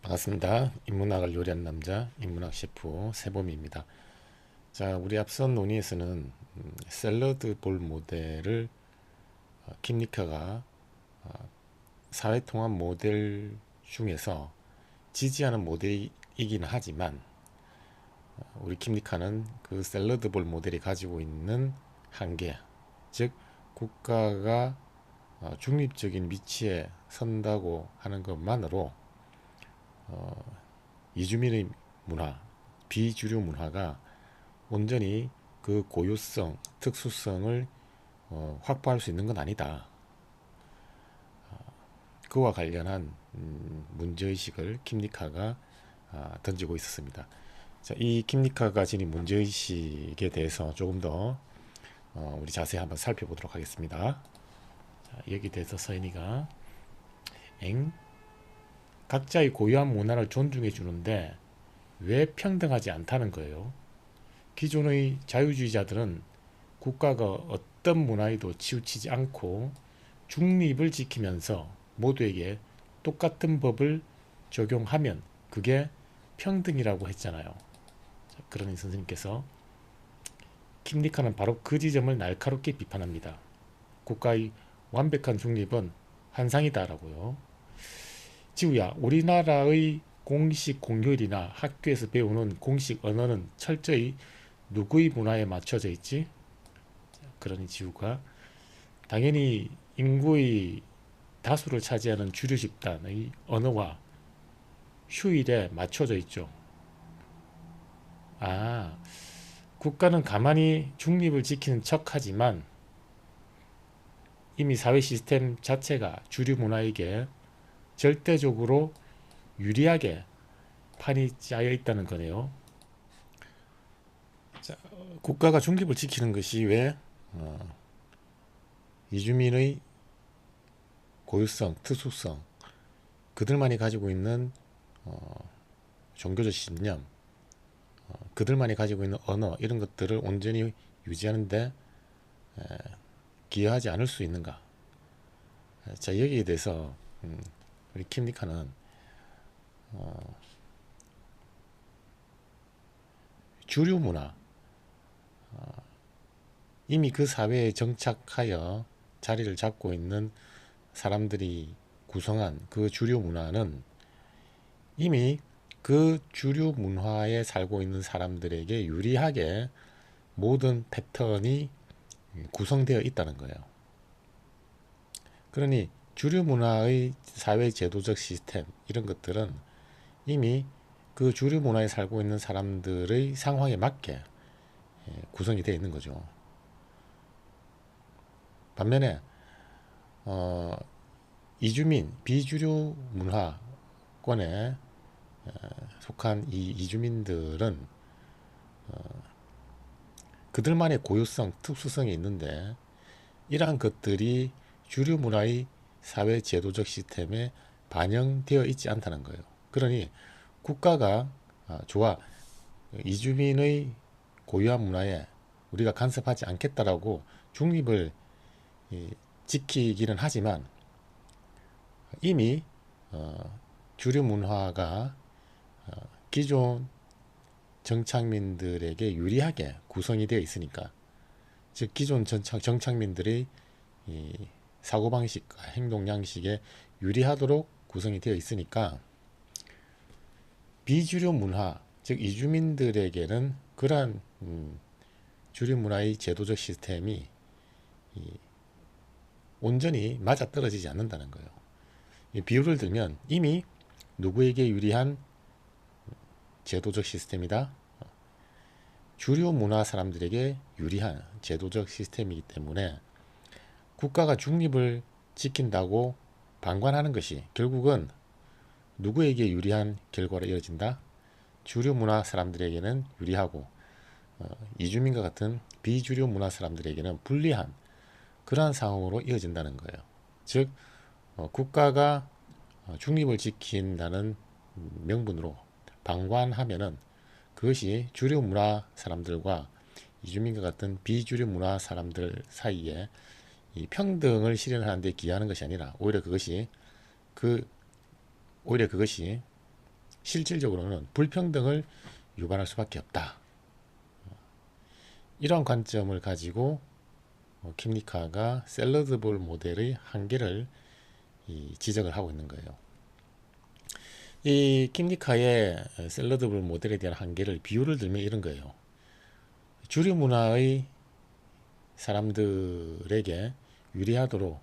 반갑습니다. 인문학을 요리하는 남자 인문학 셰프 세범입니다. 자, 우리 앞선 논의에서는 샐러드 볼 모델을 킴리카가 사회통합 모델 중에서 지지하는 모델이긴 하지만 우리 킴리카는 그 샐러드 볼 모델이 가지고 있는 한계, 즉 국가가 중립적인 위치에 선다고 하는 것만으로 이주민의 문화, 비주류 문화가 온전히 그 고유성, 특수성을 확보할 수 있는 건 아니다. 그와 관련한 문제의식을 킴리카가 던지고 있었습니다. 자, 이 킴리카가 지닌 문제의식에 대해서 조금 더 우리 자세히 한번 살펴보도록 하겠습니다. 자, 여기 대해서 서인이가 각자의 고유한 문화를 존중해 주는데 왜 평등하지 않다는 거예요. 기존의 자유주의자들은 국가가 어떤 문화에도 치우치지 않고 중립을 지키면서 모두에게 똑같은 법을 적용하면 그게 평등이라고 했잖아요. 그러니 선생님께서 킴리카는 바로 그 지점을 날카롭게 비판합니다. 국가의 완벽한 중립은 환상이다라고요. 지우야, 우리나라의 공식 공휴일이나 학교에서 배우는 공식 언어는 철저히 누구의 문화에 맞춰져 있지? 그러니 지우가 당연히 인구의 다수를 차지하는 주류 집단의 언어와 휴일에 맞춰져 있죠. 아, 국가는 가만히 중립을 지키는 척하지만 이미 사회 시스템 자체가 주류 문화에게 절대적으로 유리하게 판이 짜여 있다는 거네요. 자, 국가가 중립을 지키는 것이 왜 이주민의 고유성, 특수성, 그들만이 가지고 있는 종교적 신념, 그들만이 가지고 있는 언어 이런 것들을 온전히 유지하는데 기여하지 않을 수 있는가? 자, 여기에 대해서 우리 킴리카는 주류 문화, 이미 그 사회에 정착하여 자리를 잡고 있는 사람들이 구성한 그 주류 문화는 이미 그 주류 문화에 살고 있는 사람들에게 유리하게 모든 패턴이 구성되어 있다는 거예요. 그러니 주류 문화의 사회 제도적 시스템 이런 것들은 이미 그 주류 문화에 살고 있는 사람들의 상황에 맞게 구성이 되어 있는 거죠. 반면에 이주민, 비주류 문화권에 속한 이 이주민들은 그들만의 고유성, 특수성이 있는데 이러한 것들이 주류 문화의 사회 제도적 시스템에 반영되어 있지 않다는 거예요. 그러니 국가가 좋아, 이주민의 고유한 문화에 우리가 간섭하지 않겠다라고 중립을 지키기는 하지만 이미 주류 문화가 기존 정착민들에게 유리하게 구성이 되어 있으니까, 즉 기존 정착민들의 사고방식과 행동 양식에 유리하도록 구성이 되어 있으니까 비주류 문화, 즉 이주민들에게는 그러한 주류 문화의 제도적 시스템이 온전히 맞아떨어지지 않는다는 거예요. 비유를 들면 이미 누구에게 유리한 제도적 시스템이다? 주류 문화 사람들에게 유리한 제도적 시스템이기 때문에 국가가 중립을 지킨다고 방관하는 것이 결국은 누구에게 유리한 결과로 이어진다? 주류 문화 사람들에게는 유리하고 이주민과 같은 비주류 문화 사람들에게는 불리한 그러한 상황으로 이어진다는 거예요. 즉 국가가 중립을 지킨다는 명분으로 방관하면은 그것이 주류 문화 사람들과 이주민과 같은 비주류 문화 사람들 사이에 이 평등을 실현하는 데 기여하는 것이 아니라 오히려 그것이 실질적으로는 불평등을 유발할 수밖에 없다. 이러한 관점을 가지고 킴리카가 샐러드볼 모델의 한계를 지적을 하고 있는 거예요. 이 킴리카의 샐러드볼 모델에 대한 한계를 비유를 들면 이런 거예요. 주류 문화의 사람들에게 유리하도록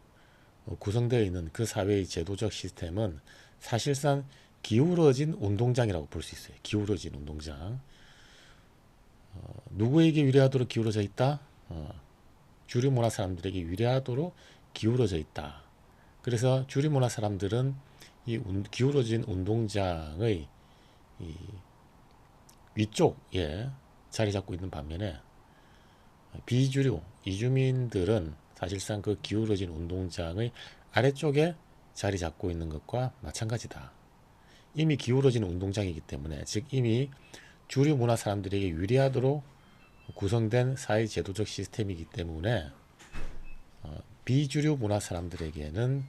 구성되어 있는 그 사회의 제도적 시스템은 사실상 기울어진 운동장이라고 볼 수 있어요. 기울어진 운동장. 누구에게 유리하도록 기울어져 있다? 주류 문화 사람들에게 유리하도록 기울어져 있다. 그래서 주류 문화 사람들은 이 기울어진 운동장의 이 위쪽에 자리 잡고 있는 반면에 비주류, 이주민들은 사실상 그 기울어진 운동장의 아래쪽에 자리 잡고 있는 것과 마찬가지다. 이미 기울어진 운동장이기 때문에, 즉 이미 주류 문화 사람들에게 유리하도록 구성된 사회 제도적 시스템이기 때문에 비주류 문화 사람들에게는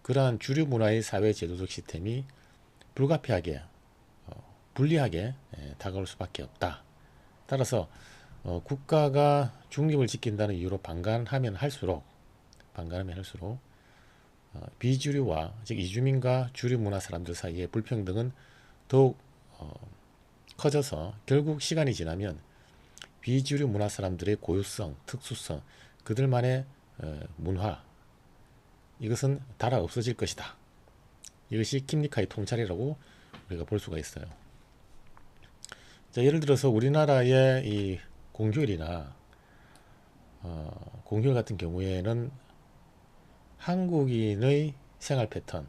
그러한 주류 문화의 사회 제도적 시스템이 불가피하게 불리하게 다가올 수밖에 없다. 따라서 국가가 중립을 지킨다는 이유로 방관하면 할수록 비주류와 즉 이주민과 주류 문화 사람들 사이의 불평등은 더욱 커져서 결국 시간이 지나면 비주류 문화 사람들의 고유성, 특수성, 그들만의 문화, 이것은 달아 없어질 것이다. 이것이 킴리카의 통찰이라고 우리가 볼 수가 있어요. 자, 예를 들어서 우리나라의 이 공휴일이나 공휴일 같은 경우에는 한국인의 생활 패턴,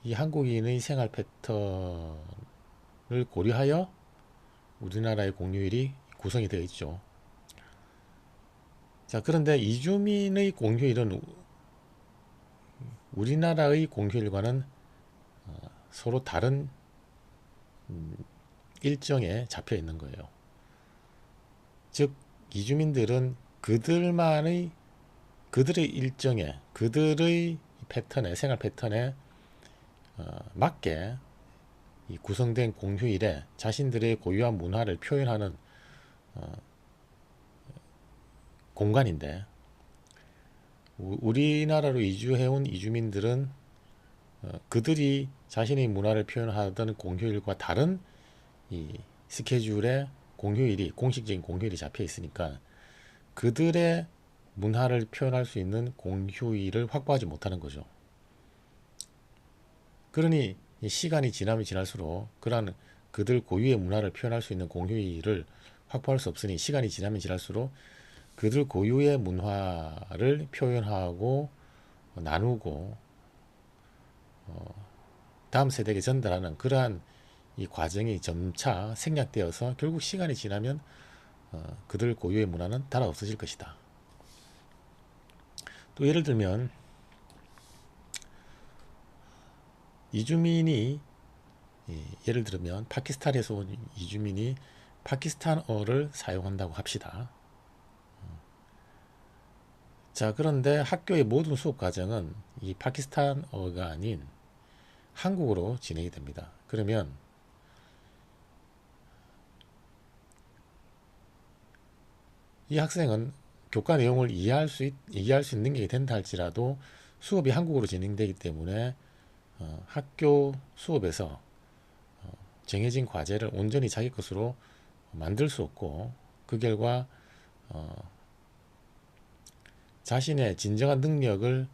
이 한국인의 생활 패턴을 고려하여 우리나라의 공휴일이 구성이 되어 있죠. 자, 그런데 이주민의 공휴일은 우리나라의 공휴일과는 서로 다른 일정에 잡혀 있는 거예요. 즉 이주민들은 그들의 일정에, 그들의 패턴에, 생활 패턴에 맞게 이 구성된 공휴일에 자신들의 고유한 문화를 표현하는 공간인데, 우리나라로 이주해온 이주민들은 그들이 자신의 문화를 표현하던 공휴일과 다른 이 스케줄에 공휴일이, 공식적인 공휴일이 잡혀 있으니까 그들의 문화를 표현할 수 있는 공휴일을 확보하지 못하는 거죠. 그러니 시간이 지나면 지날수록 그러한 그들 고유의 문화를 표현할 수 있는 공휴일을 확보할 수 없으니, 시간이 지나면 지날수록 그들 고유의 문화를 표현하고 나누고 다음 세대에게 전달하는 그러한 이 과정이 점차 생략되어서 결국 시간이 지나면 그들 고유의 문화는 달아 없어질 것이다. 또 예를 들면 이주민이, 예를 들면 파키스탄에서 온 이주민이 파키스탄어를 사용한다고 합시다. 자, 그런데 학교의 모든 수업 과정은 이 파키스탄어가 아닌 한국어로 진행이 됩니다. 그러면 이 학생은 교과 내용을 이해할 수 있는 게 된다 할지라도 수업이 한국어로 진행되기 때문에 학교 수업에서 정해진 과제를 온전히 자기 것으로 만들 수 없고, 그 결과 자신의 진정한 능력을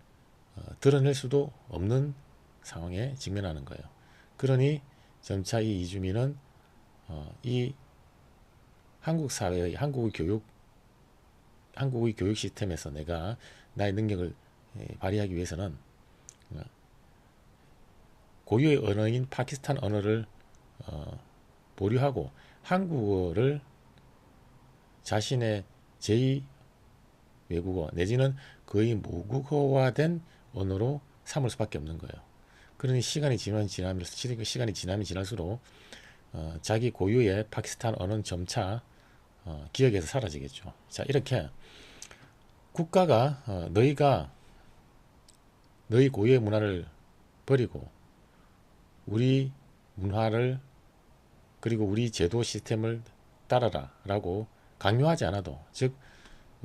드러낼 수도 없는 상황에 직면하는 거예요. 그러니 점차 이 이주민은 이 한국 사회의 한국의 교육 시스템에서 내가 나의 능력을 발휘하기 위해서는 고유의 언어인 파키스탄 언어를 보류하고 한국어를 자신의 제2 외국어 내지는 거의 모국어화된 언어로 삼을 수밖에 없는 거예요. 그러니 시간이 지나면 지날수록 자기 고유의 파키스탄 언어는 점차 기억에서 사라지겠죠. 자, 이렇게 국가가 너희가 너희 고유의 문화를 버리고 우리 문화를 그리고 우리 제도 시스템을 따라라 라고 강요하지 않아도, 즉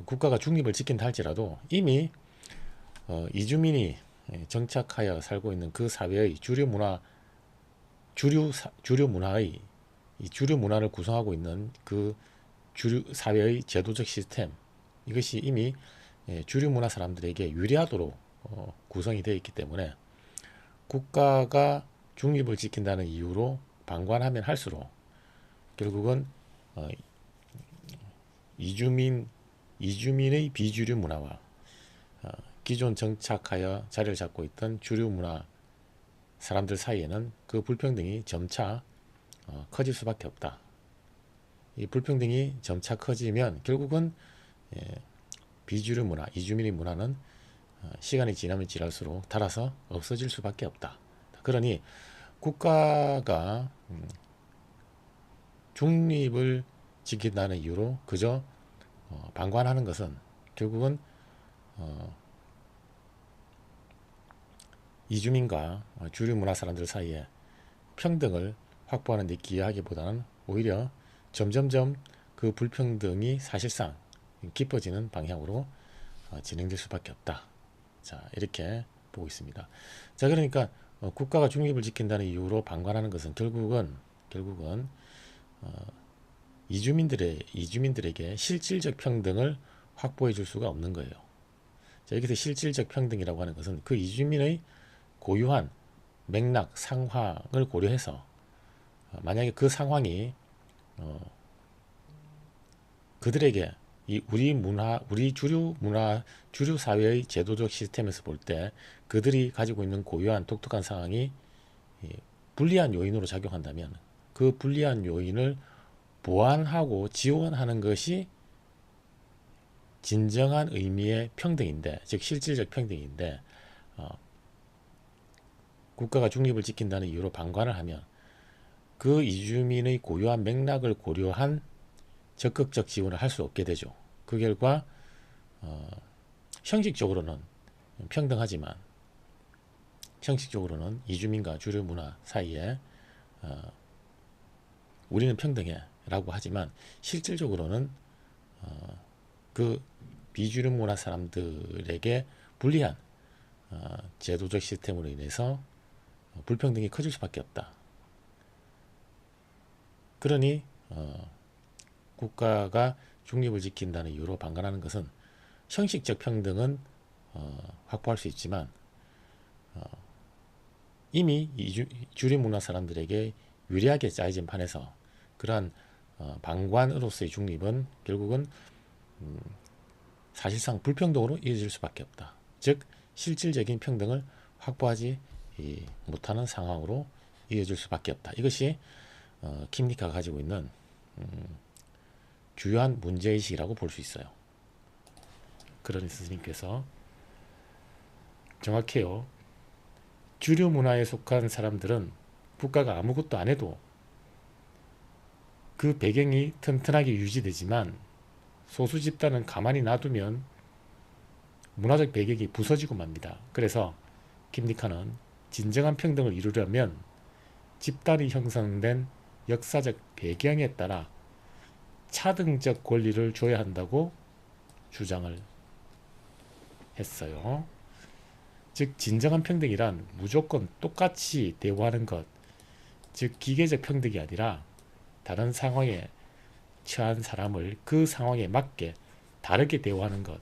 국가가 중립을 지킨다 할지라도 이미 이주민이 정착하여 살고 있는 그 사회의 주류 문화의 이 주류 문화를 구성하고 있는 그 주류 사회의 제도적 시스템, 이것이 이미 주류 문화 사람들에게 유리하도록 구성이 되어 있기 때문에 국가가 중립을 지킨다는 이유로 방관하면 할수록 결국은 어, 이주민의 비주류 문화와 기존 정착하여 자리를 잡고 있던 주류 문화 사람들 사이에는 그 불평등이 점차 커질 수밖에 없다. 이 불평등이 점차 커지면 결국은 비주류 문화, 이주민의 문화는 시간이 지나면 지날수록 닳아서 없어질 수밖에 없다. 그러니 국가가 중립을 지킨다는 이유로 그저 방관하는 것은 결국은 이주민과 주류 문화 사람들 사이에 평등을 확보하는 데 기여하기보다는 오히려 점점점 그 불평등이 사실상 깊어지는 방향으로 진행될 수밖에 없다. 자, 이렇게 보고 있습니다. 자, 그러니까 국가가 중립을 지킨다는 이유로 방관하는 것은 결국은 이주민들에게 실질적 평등을 확보해 줄 수가 없는 거예요. 자, 여기서 실질적 평등이라고 하는 것은 그 이주민의 고유한 맥락, 상황을 고려해서 만약에 그 상황이 그들에게 우리 주류 사회의 제도적 시스템에서 볼 때 그들이 가지고 있는 고유한 독특한 상황이 불리한 요인으로 작용한다면 그 불리한 요인을 보완하고 지원하는 것이 진정한 의미의 평등인데, 즉 실질적 평등인데, 국가가 중립을 지킨다는 이유로 방관을 하면 그 이주민의 고유한 맥락을 고려한 적극적 지원을 할 수 없게 되죠. 그 결과 형식적으로는 평등하지만 형식적으로는 이주민과 주류 문화 사이에 우리는 평등해 라고 하지만 실질적으로는 그 비주류 문화 사람들에게 불리한 제도적 시스템으로 인해서 불평등이 커질 수밖에 없다. 그러니 국가가 중립을 지킨다는 이유로 방관하는 것은 형식적 평등은 확보할 수 있지만 이미 주류 문화 사람들에게 유리하게 짜여진 판에서 그러한 방관으로서의 중립은 결국은 사실상 불평등으로 이어질 수밖에 없다. 즉 실질적인 평등을 확보하지 못하는 상황으로 이어질 수밖에 없다. 이것이 킴니카가 가지고 있는 주요한 문제의식이라고 볼 수 있어요. 그러니 스님께서 정확해요. 주류 문화에 속한 사람들은 국가가 아무것도 안 해도 그 배경이 튼튼하게 유지되지만 소수 집단은 가만히 놔두면 문화적 배경이 부서지고 맙니다. 그래서 킴니카는 진정한 평등을 이루려면 집단이 형성된 역사적 배경에 따라 차등적 권리를 줘야 한다고 주장을 했어요. 즉 진정한 평등이란 무조건 똑같이 대우하는 것, 즉 기계적 평등이 아니라 다른 상황에 처한 사람을 그 상황에 맞게 다르게 대우하는 것,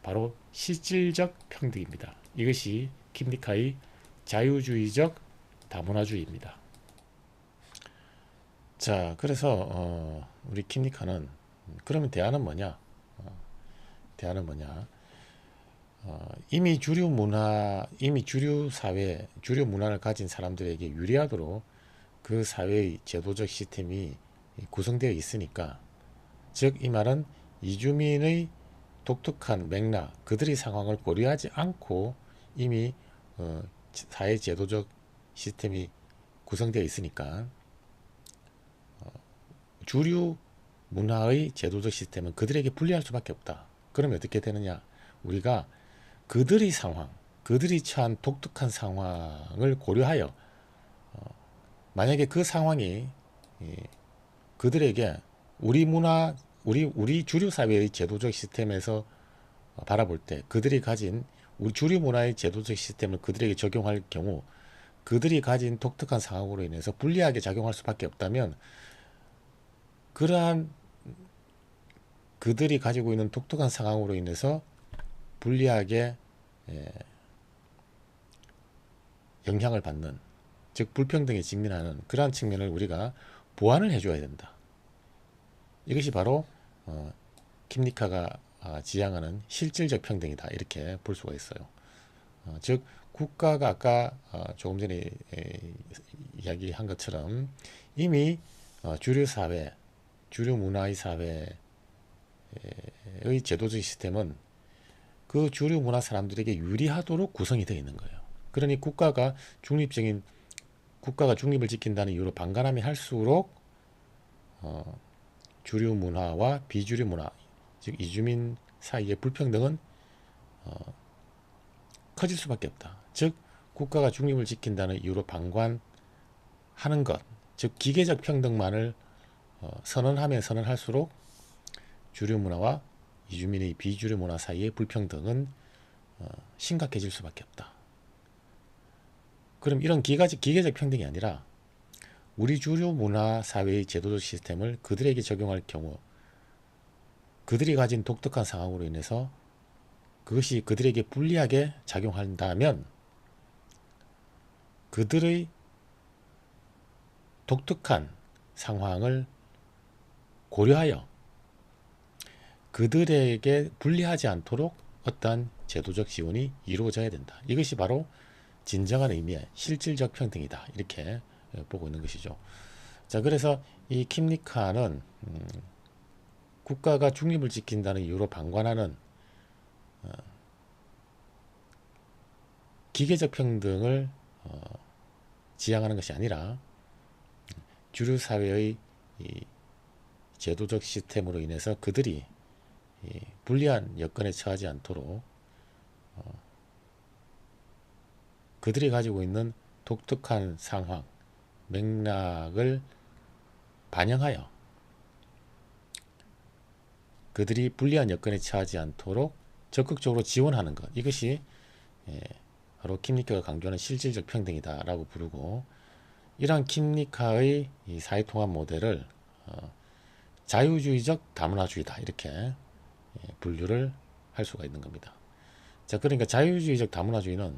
바로 실질적 평등입니다. 이것이 킴니카의 자유주의적 다문화주의입니다. 자, 그래서 우리 킴니카는 그러면 대안은 뭐냐? 대안은 뭐냐? 이미 주류 사회, 주류 문화를 가진 사람들에게 유리하도록 그 사회의 제도적 시스템이 구성되어 있으니까, 즉 이 말은 이주민의 독특한 맥락, 그들의 상황을 고려하지 않고 이미 사회 제도적 시스템이 구성되어 있으니까 주류 문화의 제도적 시스템은 그들에게 불리할 수밖에 없다. 그러면 어떻게 되느냐? 우리가 그들의 상황, 그들이 처한 독특한 상황을 고려하여 만약에 그 상황이 그들에게 우리 문화, 우리 주류 사회의 제도적 시스템에서 바라볼 때 그들이 가진 우리 주류 문화의 제도적 시스템을 그들에게 적용할 경우 그들이 가진 독특한 상황으로 인해서 불리하게 작용할 수밖에 없다면 그러한 그들이 가지고 있는 독특한 상황으로 인해서 불리하게 영향을 받는, 즉 불평등에 직면하는 그러한 측면을 우리가 보완을 해줘야 된다. 이것이 바로 킴리카가 지향하는 실질적 평등이다, 이렇게 볼 수가 있어요. 즉 국가가 아까 조금 전에 이야기한 것처럼 이미 주류 사회, 주류 문화의 사회의 제도적 시스템은 그 주류 문화 사람들에게 유리하도록 구성이 되어 있는 거예요. 그러니 국가가 중립을 지킨다는 이유로 반감하면 할수록 주류 문화와 비주류 문화, 즉 이주민 사이의 불평등은 커질 수밖에 없다. 즉 국가가 중립을 지킨다는 이유로 방관하는 것, 즉 기계적 평등만을 선언하면 선언할수록 주류 문화와 이주민의 비주류 문화 사이의 불평등은 심각해질 수밖에 없다. 그럼 이런 기계적 평등이 아니라 우리 주류 문화 사회의 제도적 시스템을 그들에게 적용할 경우 그들이 가진 독특한 상황으로 인해서 그것이 그들에게 불리하게 작용한다면 그들의 독특한 상황을 고려하여 그들에게 불리하지 않도록 어떠한 제도적 지원이 이루어져야 된다. 이것이 바로 진정한 의미의 실질적 평등이다, 이렇게 보고 있는 것이죠. 자, 그래서 이 킴리카는 국가가 중립을 지킨다는 이유로 방관하는 기계적 평등을 지향하는 것이 아니라 주류 사회의 이 제도적 시스템으로 인해서 그들이 불리한 여건에 처하지 않도록 그들이 가지고 있는 독특한 상황, 맥락을 반영하여 그들이 불리한 여건에 처하지 않도록 적극적으로 지원하는 것, 이것이 바로 킴리카가 강조하는 실질적 평등이다 라고 부르고, 이러한 킴리카의 이 사회통합 모델을 자유주의적 다문화주의다, 이렇게 분류를 할 수가 있는 겁니다. 자, 그러니까 자유주의적 다문화주의는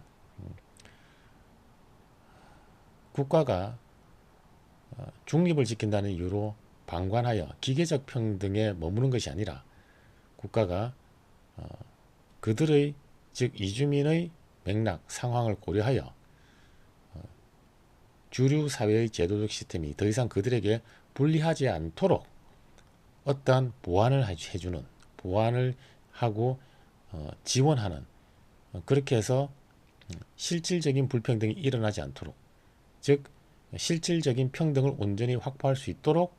국가가 중립을 지킨다는 이유로 방관하여 기계적 평등에 머무는 것이 아니라 국가가 그들의, 즉 이주민의 맥락, 상황을 고려하여 주류 사회의 제도적 시스템이 더 이상 그들에게 불리하지 않도록 어떠한 보완을 해주는, 보완을 하고 지원하는, 그렇게 해서 실질적인 불평등이 일어나지 않도록, 즉 실질적인 평등을 온전히 확보할 수 있도록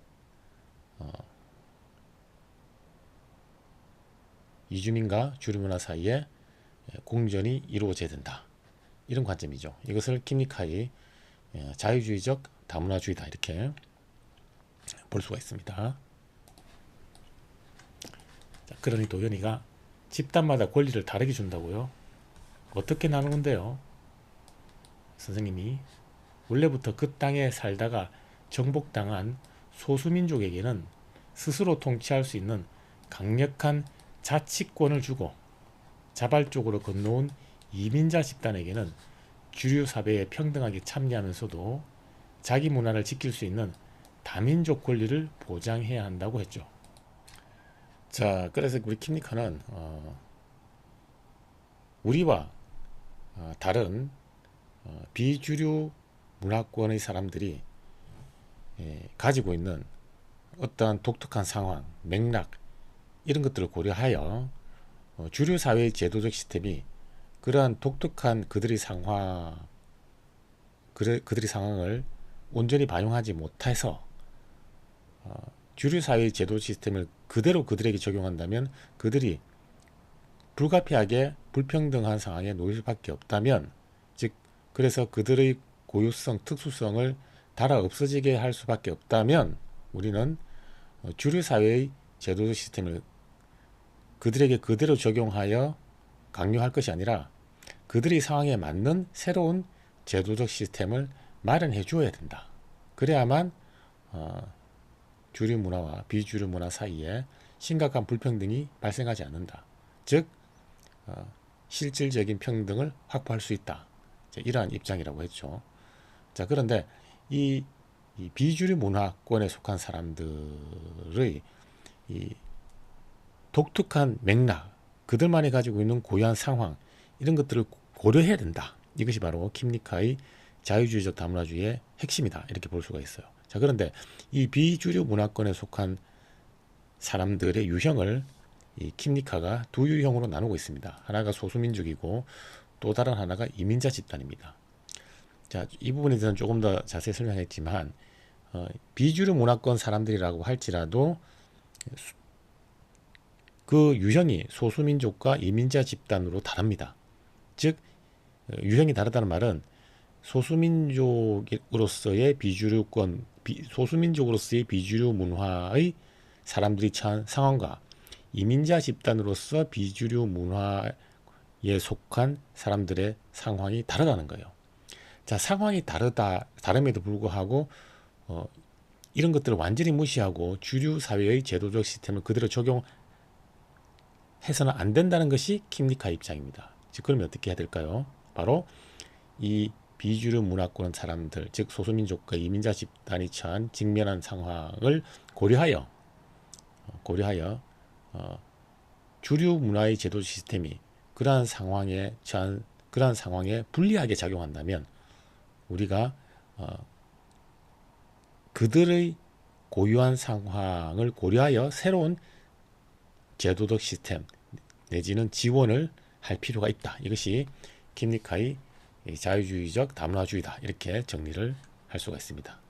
이주민과 주류문화 사이에 공존이 이루어져야 된다, 이런 관점이죠. 이것을 킴리카의 자유주의적 다문화주의다, 이렇게 볼 수가 있습니다. 자, 그러니 도연이가 집단마다 권리를 다르게 준다고요? 어떻게 나누는데요? 선생님이 원래부터 그 땅에 살다가 정복당한 소수민족에게는 스스로 통치할 수 있는 강력한 자치권을 주고 자발적으로 건너온 이민자 집단에게는 주류 사회에 평등하게 참여하면서도 자기 문화를 지킬 수 있는 다민족 권리를 보장해야 한다고 했죠. 자, 그래서 우리 킴리카는 우리와 다른 비주류 문화권의 사람들이 가지고 있는 어떠한 독특한 상황, 맥락, 이런 것들을 고려하여 주류 사회의 제도적 시스템이 그러한 독특한 그들의 상황을 온전히 반영하지 못해서 주류 사회의 제도 시스템을 그대로 그들에게 적용한다면 그들이 불가피하게 불평등한 상황에 놓일 수밖에 없다면, 즉 그래서 그들의 고유성, 특수성을 달아 없어지게 할 수밖에 없다면 우리는 주류 사회의 제도적 시스템을 그들에게 그대로 적용하여 강요할 것이 아니라 그들의 상황에 맞는 새로운 제도적 시스템을 마련해 주어야 된다. 그래야만 주류 문화와 비주류 문화 사이에 심각한 불평등이 발생하지 않는다. 즉 실질적인 평등을 확보할 수 있다. 이러한 입장이라고 했죠. 자, 그런데 이 비주류 문화권에 속한 사람들의 이 독특한 맥락, 그들만이 가지고 있는 고유한 상황, 이런 것들을 고려해야 된다. 이것이 바로 킴리카의 자유주의적 다문화주의의 핵심이다. 이렇게 볼 수가 있어요. 자, 그런데 이 비주류 문화권에 속한 사람들의 유형을 이 킴리카가 두 유형으로 나누고 있습니다. 하나가 소수민족이고 또 다른 하나가 이민자 집단입니다. 자, 이 부분에 대해서는 조금 더 자세히 설명했지만 비주류 문화권 사람들이라고 할지라도 그 유형이 소수민족과 이민자 집단으로 다릅니다. 즉 유형이 다르다는 말은 소수민족으로서의 소수민족으로서의 비주류 문화의 사람들이 처한 상황과 이민자 집단으로서 비주류 문화에 속한 사람들의 상황이 다르다는 거예요. 자, 상황이 다름에도 불구하고 이런 것들을 완전히 무시하고 주류 사회의 제도적 시스템을 그대로 적용해서는 안 된다는 것이 킴리카 입장입니다. 즉 그러면 어떻게 해야 될까요? 바로 이 비주류 문화권 사람들, 즉 소수민족과 이민자 집단이 처한 직면한 상황을 고려하여 주류 문화의 제도 시스템이 그러한 상황에 불리하게 작용한다면 우리가 그들의 고유한 상황을 고려하여 새로운 제도적 시스템 내지는 지원을 할 필요가 있다. 이것이 킴리카의 자유주의적 다문화주의다. 이렇게 정리를 할 수가 있습니다.